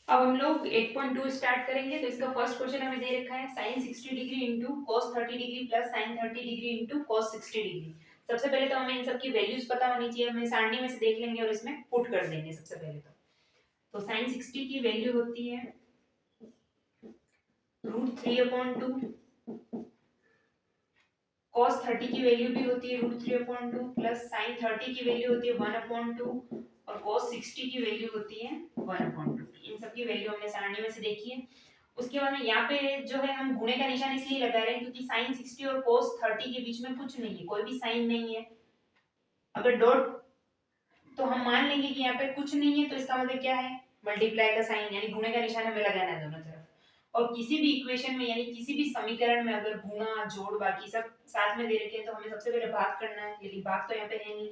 अब हम लोग 8.2 स्टार्ट करेंगे। तो इसका फर्स्ट क्वेश्चन हमें दे रखा है sin 60 degree into cos 30 degree plus sin 30 degree into cos 60 degree. सबसे पहले तो हमें इन सब की वैल्यूज पता होनी चाहिए। हमें सारणी में से देख लेंगे और इसमें पुट कर देंगे सबसे पहले तो sin 60 की वैल्यू होती है √3/2, cos 30 की वैल्यू भी होती है √3/2 प्लस sin 30 की वैल्यू होती है 1/2 और cos 60 की वैल्यू होती है 1/2। इन सब की वैल्यू हमने सारणी में से देखी है। उसके बाद में यहाँ पे जो है हम गुणे का निशान इसलिए लगा रहे हैं क्योंकि sin 60 और cos 30 के बीच में कुछ नहीं है, कोई भी साइन नहीं है। अगर डॉट तो हम मान लेंगे कि यहाँ पे कुछ नहीं है, तो इसका मतलब क्या है, मल्टीप्लाई का साइन यानी गुणे का निशान हमें लगाना है दोनों तरफ। और किसी भी इक्वेशन में यानी किसी भी समीकरण में अगर गुणा जोड़ बाकी सब साथ में दे रखे हैं तो हमें सबसे पहले भाग करना है। यदि भाग तो यहाँ पे है नहीं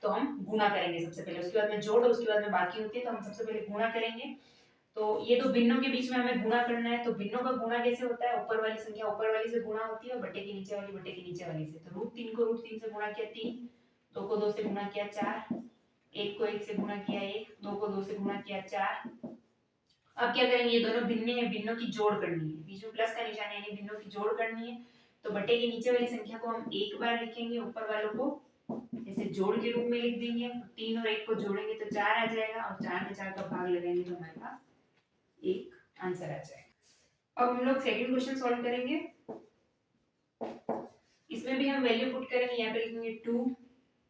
तो हम गुणा करेंगे सबसे पहले, उसके बाद में जोड़ और उसके बाद में बाकी होती है तो हम सबसे पहले गुणा करेंगे। तो ये दो भिन्नों के बीच में हमें गुणा करना है। तो भिन्नों का गुणा कैसे होता है, ऊपर वाली संख्या ऊपर वाली से गुणा होती है और बटे के नीचे वाली बटे के नीचे वाली से। तो √3 को √3 से गुणा किया 3, 2 को 2 से गुणा किया 4, 1 को 1 से गुणा किया 1, 2 को 2 से गुणा किया 4। अब क्या करेंगे, ये दोनों भिन्न है, भिन्नों की जोड़ करनी है, बीच में प्लस का निशान है यानी भिन्नों की जोड़ करनी है। तो बटे के नीचे वाली संख्या को हम एक बार लिखेंगे, ऊपर वालों को ऐसे जोड़ के रूप में लिख देंगे। 3 और 1 को जोड़ेंगे तो 4 आ जाएगा और 4 में 4 का भाग लगाएंगे तो हमारे पास एक आंसर आ जाएगा। अब हम लोग सेकंड क्वेश्चन सॉल्व करेंगे। इसमें भी हम वैल्यू पुट करेंगे। यहाँ पे लिखेंगे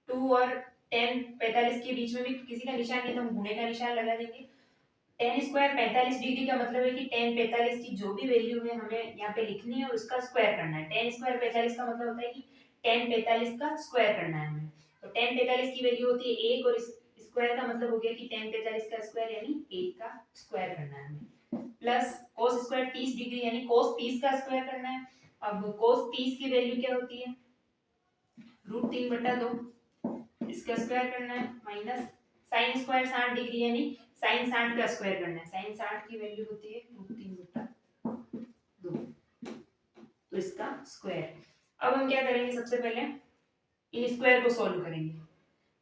2 और 10 45 के बीच में भी किसी का निशान नहीं तो हम गुणे का निशान लगा देंगे। 10 स्क्वायर 45 डिग्री का मतलब है कि 10 45 की जो भी वैल्यू है हमें यहाँ पे लिखनी है और उसका स्क्वायर करना है। 10 स्क्वायर 45 का मतलब होता है कि 10 45 का स्क्वायर करना है हमें। तो 10 45 की वैल्यू होती है 1 और इस स्क्वायर का मतलब हो गया कि 10 45 का स्क्वायर यानी 1 का स्क्वायर करना है हमें। प्लस cos स्क्वायर 30 डिग्री यानी cos 30 का स्क्वायर करना है। अब cos 30 की वैल्यू क्या होती है, √3/2, इसका स्क्वायर करना है। माइनस sin स्क्वायर 60 डिग्री यानी sin 60 का स्क्वायर करना है। sin 60 की वैल्यू होती है √3/2, तो इसका स्क्वायर। अब हम क्या करेंगे, सबसे पहले इन स्क्वायर को सॉल्व करेंगे।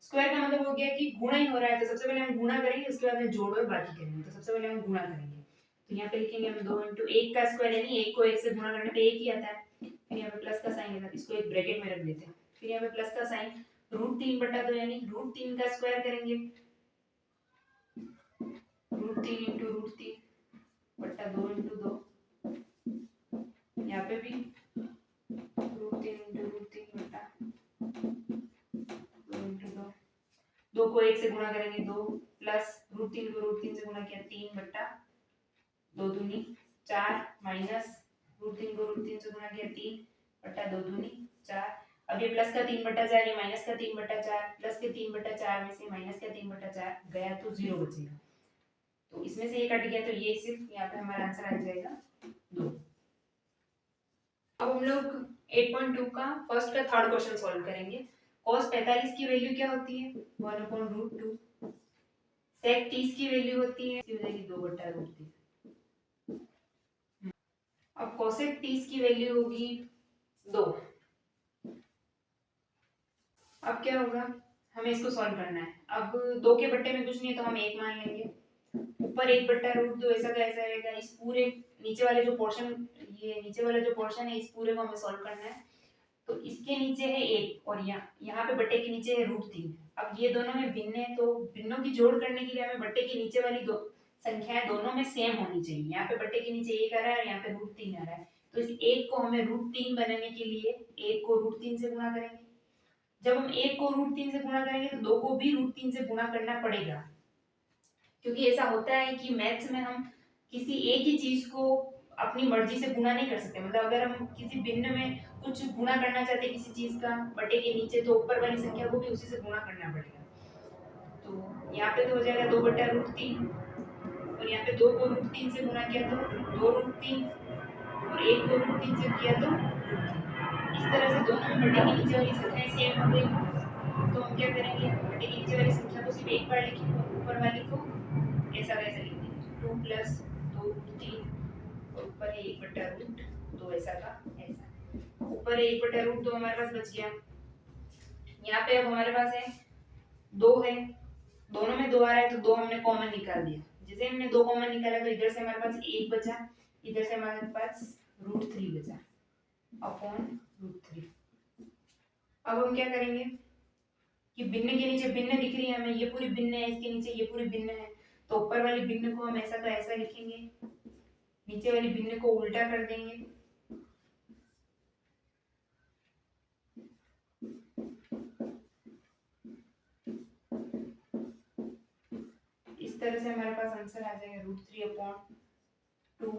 स्क्वायर का मतलब हो गया कि गुणा ही हो रहा है, तो सबसे पहले हम गुणा करेंगे, उसके बाद में जोड़ और बाकी करेंगे। तो सबसे पहले हम गुणा करेंगे। तो यहाँ पे लिखेंगे हम 2 × 1 का स्क्वायर यानी 1 को 1 से गुणा करने पे 1 ही आता है। फिर यहाँ पे प्लस का साइन है, इसको एक ब्रैकेट में रख देते हैं। फिर यहाँ पे प्लस का साइन, √3/2 यानी √3 का स्क्वायर करेंगे। √3 × √3/2 × 2, यहाँ पे भी √3 × √3/2 × 2 को 1 से गुणा करेंगे 2, प्लस √3 को √3 से गुणा किया 3/2 दूनी 4, माइनस √3 को √3 से गुणा किया 3/2 दूनी 4। अब ये प्लस का 3/4 ये माइनस का 3/4, प्लस के 3/4 में से माइनस का 3/4 गया तो 0 बचेगा। तो इसमें से ये कट गया तो ये सिर्फ यहाँ पे हमारा आंसर आ जाएगा 2। अब हम लोग 8.2 का फर्स्ट का थर्ड क्वेश्चन सॉल्व करेंगे। cos 45 की वैल्यू क्या होती है, 1/√2। sec 30 की वैल्यू होती है 2/√3। अब cosec 30 की वैल्यू होगी 2। अब क्या होगा, हमें इसको सॉल्व करना है। अब 2 के बट्टे में कुछ नहीं है तो हम 1 मान लेंगे। ऊपर 1/√2 ऐसा कैसा रहेगा, इस पूरे नीचे वाले जो पोर्शन, ये नीचे वाला जो पोर्शन है इस पूरे को हमें सॉल्व करना है। तो इसके नीचे है 1 और यहाँ पे बट्टे के नीचे है √3। अब ये दोनों है भिन्न है, तो भिन्नों की जोड़ करने के लिए हमें बट्टे के नीचे वाली दो संख्याएं दोनों में सेम होनी चाहिए। यहाँ पे बट्टे के नीचे 1 आ रहा है और यहाँ पे √3 आ रहा है, तो इस 1 को हमें √3 बनाने के लिए 1 को √3 से गुणा करेंगे। जब हम 1 को √3 से गुणा करेंगे तो 2 को भी √3 से गुणा करना पड़ेगा, क्योंकि ऐसा होता है कि मैथ्स में हम किसी एक ही चीज को अपनी मर्जी से गुणा नहीं कर सकते। मतलब अगर हम किसी भिन्न में कुछ गुणा करना चाहते हैं किसी चीज का बटे के नीचे, तो ऊपर वाली संख्या को भी उसी से गुणा करना पड़ेगा। तो यहाँ पे तो हो जाएगा 2/√3 और यहाँ पे 2 को √3 से गुणा किया तो 2√3 और 1 को √3 से किया तो √3। इस तरह से दोनों में बटे के नीचे वाली संख्याएं सेम हो गई। तो हम क्या करेंगे, बटे के नीचे वाली संख्या को सिर्फ एक बार लिखेंगे और ऊपर वाली को ऐसा वैसा लिख देंगे। 2 + 2√3 और ऊपर है 1/√2 ऐसा का ऐसा। ऊपर है 1/√2 हमारे पास बच गया। यहाँ पे अब हमारे पास है 2 है, दोनों में 2 आ रहा है तो 2 हमने कॉमन निकाल दिया। जैसे हमने 2 कॉमन निकाला तो इधर से हमारे पास 1 बचा, इधर से हमारे पास √3 बचा अपॉन √3। अब हम क्या करेंगे कि भिन्न के नीचे भिन्न दिख रही है हमें, ये पूरी भिन्न है, इसके नीचे ये पूरी भिन्न है, तो ऊपर वाली भिन्न को हम ऐसा का ऐसा लिखेंगे, नीचे वाली भिन्न को उल्टा कर देंगे। इस तरह से हमारे पास आंसर आ जाएगा √3 अपॉन 2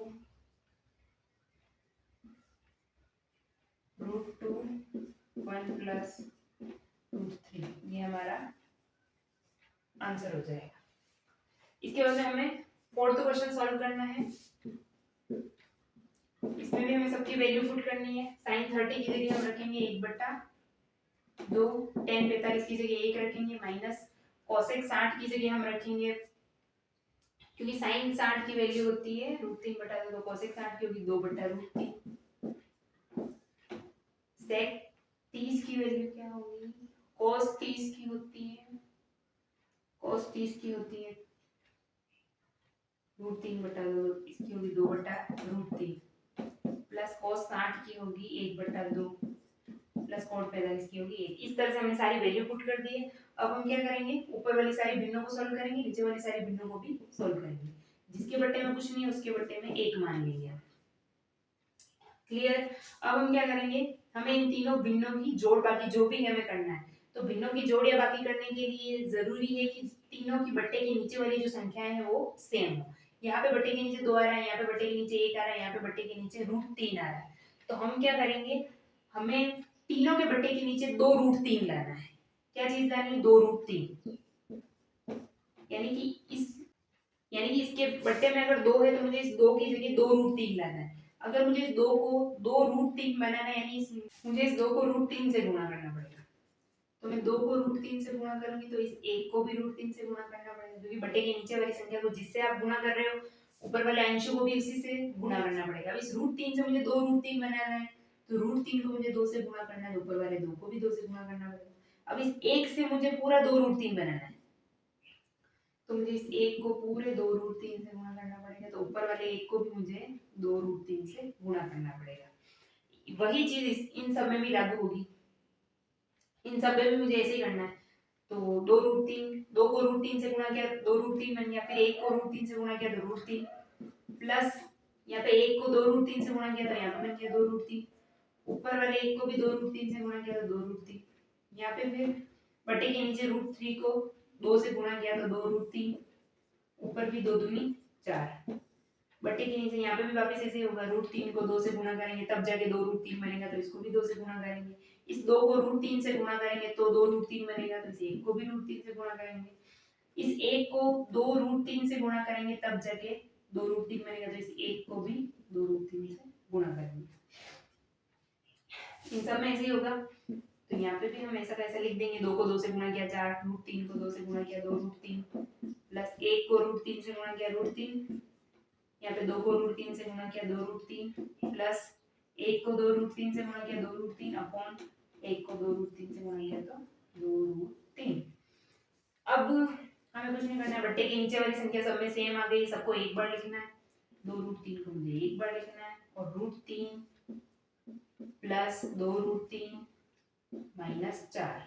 √2 1 प्लस √3, ये हमारा आंसर हो जाएगा। इसके बाद में हमें फोर्थ क्वेश्चन सॉल्व करना है। इसमें भी हमें सबकी वैल्यू पुट करनी है। sin 30 की जगह हम रखेंगे 1/2, tan 45 की जगह 1 रखेंगे, माइनस cosec 60 की जगह हम रखेंगे, क्योंकि sin 60 की वैल्यू होती है √3/2, तो cosec 60 की होगी 2/√3। sec 30 की वैल्यू क्या होगी, cos 30 की होती है, cos 30 की होती है √3/2, इसकी होगी 2/√3, प्लस cos 60 की होगी 1/2, प्लस cot 45 की होगी 1। इस तरह से हमने सारी वैल्यू पुट कर दी है। अब हम क्या करेंगे, ऊपर वाली सारी भिन्नों को सॉल्व करेंगे, नीचे वाली सारी भिन्नों को भी सॉल्व करेंगे। जिसके बट्टे में कुछ नहीं है उसके बट्टे में 1 मान लेंगे। क्लियर। अब हम क्या करेंगे, हमें इन तीनों भिन्नों की जोड़ बाकी जो भी हमें करना है, तो भिन्नों की जोड़ या बाकी करने के लिए जरूरी है कि तीनों की बट्टे के नीचे वाली जो संख्याएं हैं वो सेम हो। यहाँ पे बट्टे के नीचे 2 आ रहा है, यहाँ पे बट्टे के नीचे 1 आ रहा है, यहाँ पे बट्टे के नीचे √3 आ रहा है, तो हम क्या करेंगे, हमें तीनों के बट्टे के नीचे 2 √3 लाना है। क्या चीज लानी है, 2 √3, यानी कि इसके बट्टे में अगर 2 है तो मुझे इस 2 की जगह 2 √3 लाना है। अगर मुझे इस 2 को 2 √3 बनाना है, यानी मुझे इस 2 को √3 से गुणा करना पड़ेगा, तो मैं 2 को √3 से गुणा करूंगी तो इस 1 को भी √3 से गुणा करना पड़ेगा, क्योंकि बट्टे के नीचे वाली संख्या को जिससे आप गुणा कर रहे हो ऊपर वाले अंश को भी उसी से गुणा करना पड़ेगा। अब इस √3 से मुझे 2 √3 बनाना है, तो √3 को मुझे 2 से गुणा करना है, तो ऊपर वाले 2 को भी 2 से गुणा करना पड़ेगा। अब इस 1 से मुझे पूरा 2 √3 बनाना है, तो मुझे इस 1 को पूरे 2 √3 से गुणा करना पड़ेगा, तो ऊपर वाले 1 को भी मुझे 2 √3 से गुणा करना पड़ेगा। वही चीज इन सब में भी लागू होगी, इन सब में भी मुझे ऐसे ही करना है। तो 2 को √3 से गुणा किया 2 √3 बन गया, फिर 1 को √3 से गुणा किया तो √3, प्लस यहाँ पे 1 को 2 √3 से गुणा किया तो यहाँ पे बन गया 2 √3, ऊपर वाले 1 को भी 2 √3 से गुणा किया तो 2 √3, यहाँ पे फिर बटे के नीचे √3 को 2 से गुणा किया तो 2 √3, ऊपर भी 2 दूनी 4, बटे के नीचे यहाँ पे भी वापस ऐसे होगा, √3 को 2 से गुणा करेंगे तब जाके 2 √3 बनेगा, तो इसको भी 2 से गुणा करेंगे, इस 2 को √3 से गुणा करेंगे तो 2 √3 बनेगा, तो इस 1 को भी √3 से गुणा करेंगे, इस 1 को 2 √3 से गुणा करेंगे तब जाके 2 √3 बनेगा, तो इस 1 को भी 2 √3 से गुणा करेंगे। इन सब में ऐसे ही होगा, तो यहाँ पे भी हम ऐसा कैसा लिख देंगे, 2 को 2 से गुणा किया 4, √3 को 2 से गुणा किया 2 √3, प्लस 1 को √3 से गुणा किया √3, यहाँ पे 2 को √3 से गुणा किया 2 √3, प्लस 1 को 2 √3 से गुणा किया 2 √3 अपॉन 1 को 2 √3 से गुणा किया तो 2 √3। अब हमें कुछ नहीं करना है, बट्टे के नीचे वाली संख्या सब में सेम आ गई, सबको एक बार लिखना है, 2 √3 को मुझे एक बार लिखना है, और √3 प्लस 2 √3 माइनस 4,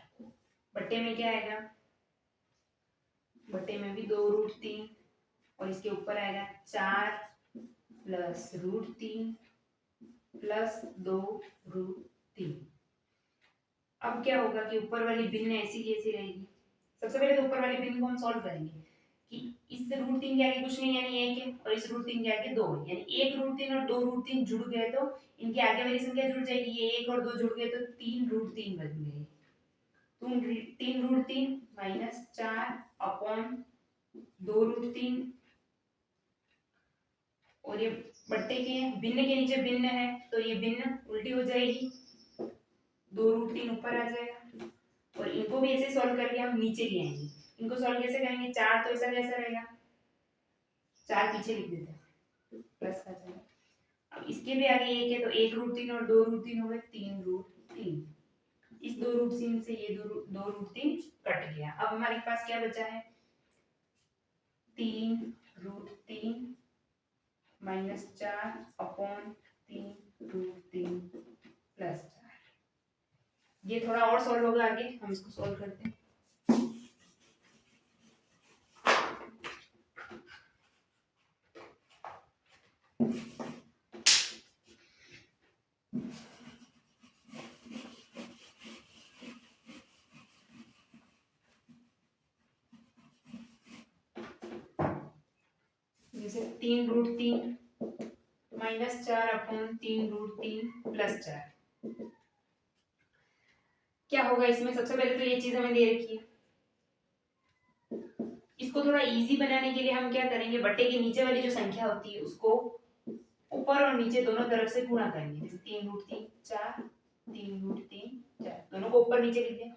बट्टे में क्या आएगा, बट्टे में भी 2 √3 और इसके ऊपर आएगा 4 प्लस √3 प्लस 2 √3। अब क्या होगा कि ऊपर वाली भिन्न ऐसी कैसी रहेगी, सबसे पहले तो ऊपर वाली भिन्न को हम सॉल्व करेंगे कि इस √3 के आगे कुछ नहीं यानी 1 है, और इस √3 के आगे 2 है, यानी 1 √3 और 2 √3 जुड़ गए तो इनके आगे वाली संख्या जुड़ जाएगी, ये 1 और 2 जुड़ गए तो 3 √3 बन गए, 3 √3 माइनस 4 अपॉन 2 √3, और ये बट्टे के भिन्न के नीचे भिन्न है तो ये भिन्न उल्टी हो जाएगी, 2 √3 ऊपर आ जाएगा, और इनको भी ऐसे सॉल्व करके हम नीचे ले आएंगे। इनको सॉल्व कैसे करेंगे, 4 तो ऐसा कैसा रहेगा, 4 पीछे लिख देते हैं प्लस का चला, अब इसके भी आगे 1 है तो 1 √3 और 2 √3 हो गए 3 √3, इस 2 √3 से ये 2 √3 कट गया। अब हमारे पास क्या बचा है, 3 √3 -4 अपॉन 3 √3 +4। ये थोड़ा और सॉल्व होगा आगे, हम इसको सॉल्व करते हैं। जैसे 3√3 -4 अपॉन 3√3 +4। क्या होगा इसमें? सबसे पहले तो ये चीज हमें दे रखी है, इसको थोड़ा इजी बनाने के लिए हम क्या करेंगे, बट्टे के नीचे वाली जो संख्या होती है उसको ऊपर और नीचे दोनों तरफ से गुणा करेंगे। जैसे 3√3 4, 3√3 4, दोनों को ऊपर नीचे लिख दें।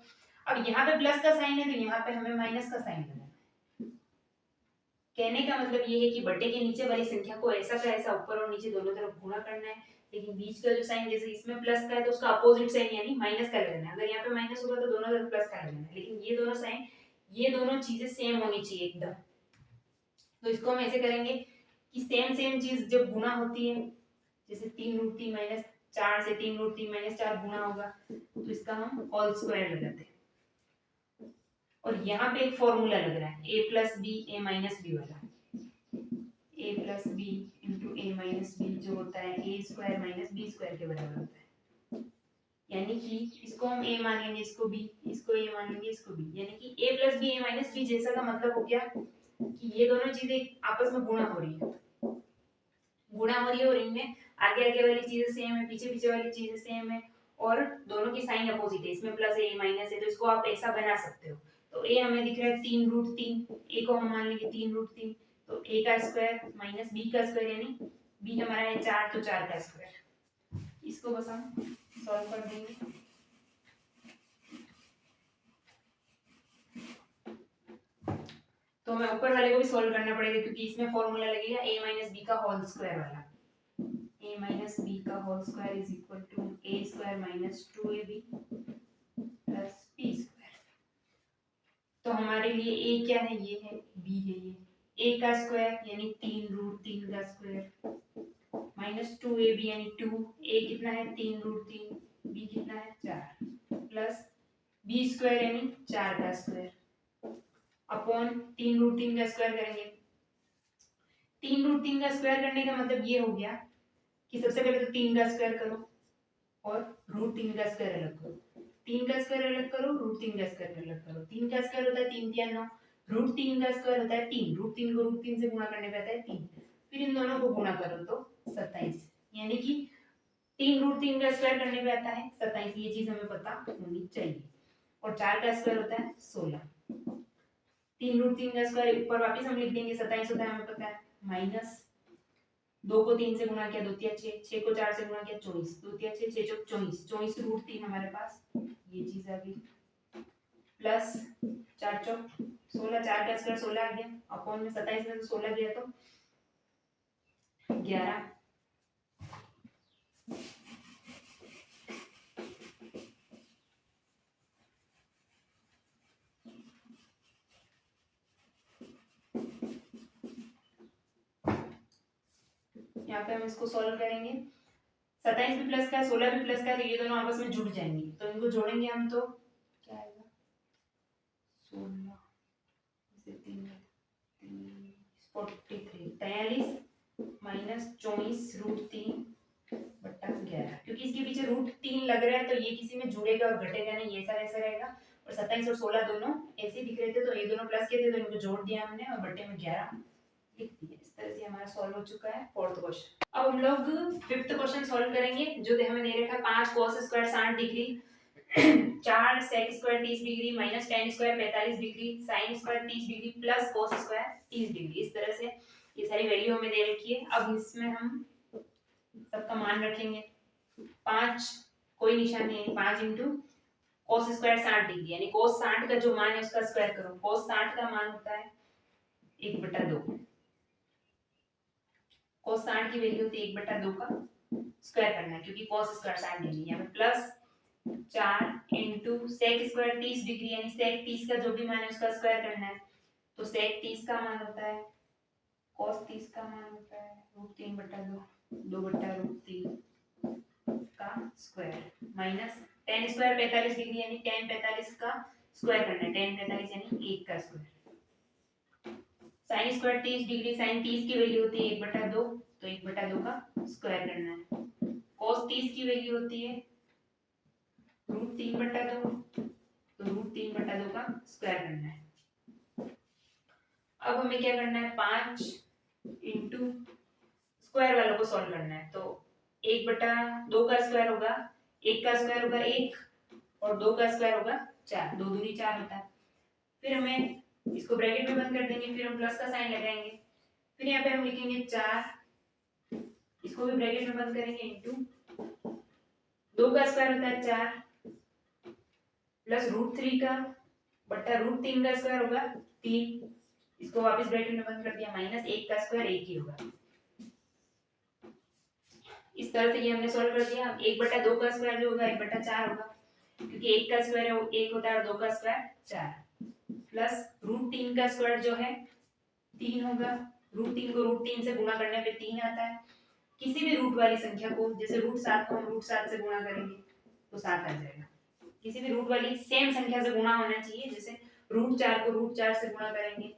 अब यहाँ पे प्लस का साइन है तो यहाँ पे हमें माइनस का साइन लगाना है। कहने का मतलब ये है कि बट्टे के नीचे वाली संख्या को ऐसा का ऐसा ऊपर और नीचे दोनों तरफ गुणा करना है, लेकिन बीच का जो साइन, जैसे इसमें प्लस का है तो उसका अपोजिट साइन यानी माइनस का लगाना है। अगर यहाँ पे माइनस होगा तो दोनों तरफ प्लस का लगाना है, लेकिन ये दोनों साइन, ये दोनों चीजें सेम होनी चाहिए एकदम। तो इसको हम ऐसे करेंगे कि सेम सेम चीज जब गुणा होती है, जैसे 3√3 -4 से 3√3 -4 गुणा होगा तो इसका हम होल स्क्वायर लगाते हैं। और यहाँ पे एक फॉर्मूला लग रहा है a + b a - b वाला, a + b × a - b जो होता है a² - b² के बराबर होता है। यानी कि इसको हम a मान लेंगे, इसको b, इसको a मान लेंगे, इसको b, यानी कि a + b a - b जैसा का मतलब हो गया कि ये दोनों चीजें आपस में गुणा हो रही है, और इनमें आगे आगे वाली चीजें सेम है, पीछे पीछे वाली चीजें सेम है, और दोनों की साइन अपोजिट है, इसमें प्लस है, माइनस है, तो इसको आप ऐसा बना सकते हो। तो a हमें दिख रहा है 3√3, a को हम मान लेंगे 3√3, तो a का स्क्वायर माइनस b का स्क्वायर, यानी b हमारा है 4, तो 4 का स्क्वायर। इसको बस हम सॉल्व कर देंगे। तो हमें ऊपर वाले को भी सॉल्व करना पड़ेगा, क्योंकि इसमें फॉर्मूला लगेगा a - b का होल स्क्वायर वाला। a - b का whole square is equal to a² - 2ab plus b²। तो हमारे लिए a क्या है? ये है, b है ये। a का स्क्वायर यानी 3√3 का स्क्वायर माइनस 2ab यानी 2, a कितना है 3√3, b कितना है 4, प्लस b² यानी 4 का स्क्वायर अपॉन 3√3 का स्क्वायर करेंगे। 3√3 का स्क्वायर करने का मतलब ये हो गया कि सबसे पहले तो 3 का स्क्वायर करो और √3 का स्क्वायर अलग करो, 3 का स्क्वायर अलग करो, √3 का स्क्वायर अलग करो। 3 का स्क्वायर होता है 3 × 9, √3 का स्क्वायर होता है 3, √3 को √3 से गुणा करने पे आता है 3, फिर इन दोनों को गुणा करो तो 27, यानी कि 3 √3 का स्क्वायर करने पे आता है 27। ये चीज हमें पता होनी चाहिए। और 4 का स्क्वायर होता है 16। 3√3 का स्क्वायर ऊपर वापस हम लिख देंगे, 27 होता है हमें पता है, माइनस 2 को 3 से गुणा किया 2 × 6, 6 को 4 से गुणा किया 24, 2 × 6 6 × 24, 24 √3 हमारे पास ये चीज आ गई, प्लस 4 × 16, 4 का स्क्वायर 16 आ गया, अपॉन में 27 में से 16 गया तो 11। यहाँ पे हम इसको सॉल्व करेंगे, 27 भी प्लस का है, 16 भी प्लस का है, तो ये दोनों आपस में जुड़ जाएंगे, तो इनको जोड़ेंगे हम तो क्या आएगा 16 से 3 43 माइनस 24 √3 बट्टा 11, क्योंकि इसके पीछे √3 लग रहा है तो ये किसी में जुड़ेगा और घटेगा नहीं, ये ऐसा रहेगा। और 27 और 16 दोनों ऐसे दिख रहे थे तो ये दोनों प्लस के थे तो इनको जोड़ दिया हमने और बट्टे में 11 लिख दिया। इस तरह से हमारा सॉल्व हो चुका है फोर्थ क्वेश्चन। अब हम लोग फिफ्थ क्वेश्चन सॉल्व करेंगे, जो हमें दे रखा है 5 cos square 60 degree 4 sec square 30 degree minus tan square 45 degree sin square 30 degree plus cos square 30 degree. इस तरह से ये सारी वैल्यू हमें दे रखी है। अब इसमें हम सबका मान रखेंगे, 5 कोई निशान नहीं है, 5 × cos स्क्वायर 60 डिग्री यानी cos 60 का जो मान है उसका स्क्वायर करो। cos 60 का मान होता है 1/2, cos 60 की वैल्यू होती है 1/2 का स्क्वायर करना है, क्योंकि cos स्क्वायर 60 डिग्री है। प्लस 4 × sec स्क्वायर 30 डिग्री यानी sec 30 का जो भी मान है उसका स्क्वायर करना है, तो sec 30 का मान होता है cos 30 का मान होता है √3/2, 2/√3 का square minus tan square 45 degree यानी tan 45 का स्क्वायर करना है, tan 45 यानी 1 का square. sin square 30 degree, sin 30 की वैल्यू होती है 1/2, तो 1/2 का स्क्वायर करना है। cos 30 की वैल्यू होती है √3/2, तो √3/2 का स्क्वायर करना है। अब हमें क्या करना है, 5 इंटू स्क्वायर वालों को सॉल्व करना है। तो 1/2 का स्क्वायर होगा 1 का स्क्वायर होगा 1 और 2 का स्क्वायर होगा 4, 2 दूनी 4 होता है। फिर हमें इसको ब्रैकेट में बंद कर देंगे, फिर हम प्लस का साइन लगाएंगे, फिर यहाँ पे हम लिखेंगे 4, इसको भी ब्रैकेट में बंद करेंगे, इंटू 2 का स्क्वायर होता है 4 प्लस √3 का बट्टा √3 का स्क्वायर होगा 3, इसको वापस ब्रैकेट में बंद कर दिया, माइनस 1 का स्क्वायर 1 ही होगा। इस तरह से ये हमने सॉल्व कर दिया। 1/2 का स्क्वायर जो होगा 1/4 होगा, क्योंकि 1 का स्क्वायर है वो 1 होता है और 2 का स्क्वायर 4, प्लस √3 का स्क्वायर जो है 3 होगा, √3 को √3 से गुणा करने पे 3 आता है। किसी भी रूट वाली संख्या को, जैसे √7 को हम √7 से गुणा करेंगे तो 7 आ जाएगा। किसी भी रूट वाली सेम संख्या से गुणा होना चाहिए, जैसे √4 को √4 से गुणा करेंगे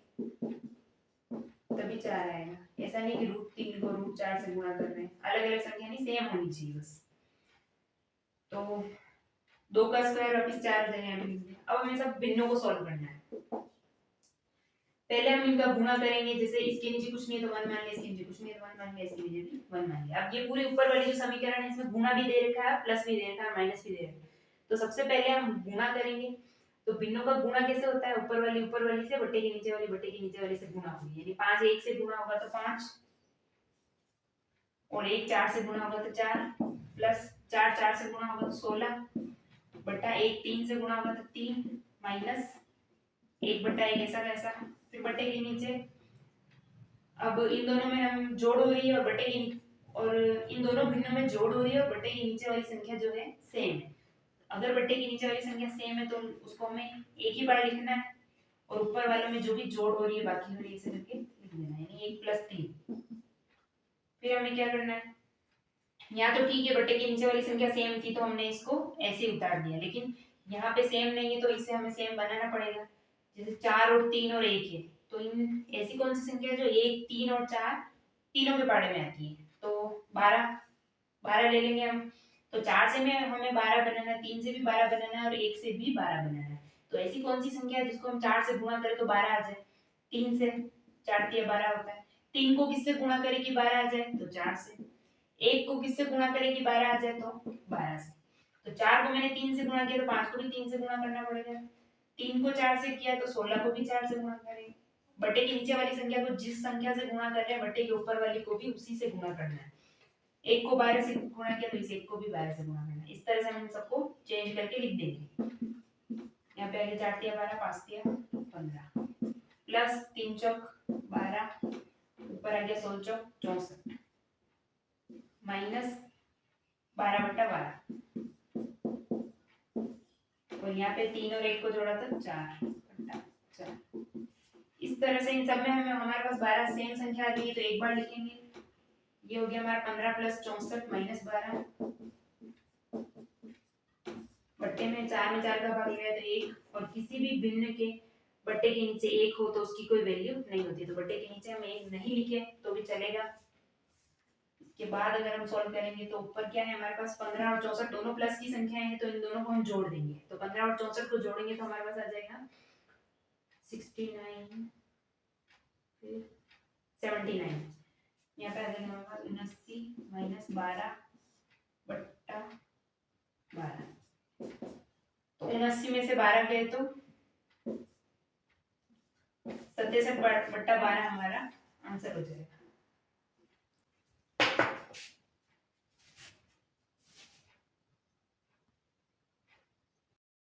तभी 4 आएगा, ऐसा नहीं कि √3 को √4 से गुणा कर रहे हैं, अलग अलग संख्या नहीं, सेम होनी चाहिए बस। तो 2 का स्क्वायर वापस 4 हो जाएगा। अब हमें सब भिन्नों को सॉल्व करना है। पहले हम इनका गुणा करेंगे, जैसे इसके नीचे कुछ नहीं है तो 1 मान लिया, इसके नीचे कुछ नहीं है तो 1 मान लिया, इसके नीचे भी 1 मान लिया। अब ये पूरे ऊपर वाली जो समीकरण है इसमें गुणा भी दे रखा है, प्लस भी दे रखा है, माइनस भी दे रखा है। तो सबसे पहले हम गुणा करेंगे। तो भिन्नों का गुणा कैसे होता है, ऊपर वाली से बट्टे के नीचे वाली से गुणा होगी, यानी 5 1 से गुणा होगा तो 5 और 1 4 से गुणा होगा तो 4 प्लस 4 4 से गुणा होगा तो 16 बट्टा 1 3 से गुणा होगा तो 3 माइनस 1/1 ऐसा कैसा, फिर बट्टे के नीचे। अब इन दोनों में हम जोड़ हो रही है और बट्टे की, और इन दोनों भिन्नों में जोड़ हो रही है और बट्टे के नीचे वाली संख्या जो है सेम है। अगर बट्टे के नीचे वाली संख्या सेम है तो उसको हमें एक ही बार लिखना है, और ऊपर वालों में जो भी जोड़ हो रही है बाकी हो रही है इसे करके लिख देना है, यानी 1 + 3। फिर हमें क्या करना है, यहाँ तो ठीक है बट्टे के नीचे वाली संख्या सेम थी तो हमने इसको ऐसे उतार दिया, लेकिन यहाँ पे सेम नहीं है तो इसे हमें सेम बनाना पड़ेगा। जैसे 4 और 3 और 1 है, तो इन ऐसी कौन सी संख्या है जो 1 3 और 4 तीनों के पाड़े में आती है, तो 12 ले लेंगे हम। तो 4 से में हमें 12 बनाना है, 3 से भी 12 बनाना है और 1 से भी 12 बनाना है। तो ऐसी कौन सी संख्या है जिसको हम 4 से गुणा करें तो 12 आ जाए, 3 से 4 × 12 होता है। 3 को किससे गुणा करें कि 12 आ जाए, तो 4 से। 1 को किससे गुणा करें कि 12 आ जाए, तो 12 से। तो 4 को मैंने 3 से गुणा किया तो 5 को भी 3 से गुणा करना पड़ेगा। 3 को 4 से किया तो 16 को भी 4 से गुणा करें। बट्टे के नीचे वाली संख्या को जिस संख्या से गुणा कर रहे हैं बट्टे के ऊपर वाली को भी उसी से गुणा करना है। 1 को 12 से गुणा किया तो इस 1 को भी 12 से गुणा करना है। इस तरह से हम इन सबको चेंज करके लिख देंगे। यहाँ पे आगे 4 × 12 5 × 15 प्लस 3 चौक 12, ऊपर आ गया 16 चौक 64 माइनस 12/12, और यहाँ पे 3 और 1 को जोड़ा तो 4/4। इस तरह से इन सब में हमारे पास 12 सेम संख्या आ गई, तो एक बार लिखेंगे। ये हो गया हमारा 15 + 64 - 12, बट्टे में 4 का भाग लिया तो 1, और किसी भी भिन्न के बट्टे के नीचे 1 हो तो उसकी कोई वैल्यू नहीं होती, तो बट्टे के नीचे हम 1 नहीं लिखे तो भी चलेगा। इसके बाद अगर हम सॉल्व करेंगे तो ऊपर क्या है हमारे पास 15 और 64 दोनों प्लस की संख्याएं हैं, तो इन दोनों को हम जोड़ देंगे। तो 15 और 64 को जोड़ेंगे तो हमारे पास आ जाएगा 69 फिर 79, यहाँ पे आ जाएगा हमारे पास 79 - 12/12। तो 79 में से 12 गए तो 67/12 हमारा आंसर हो जाएगा।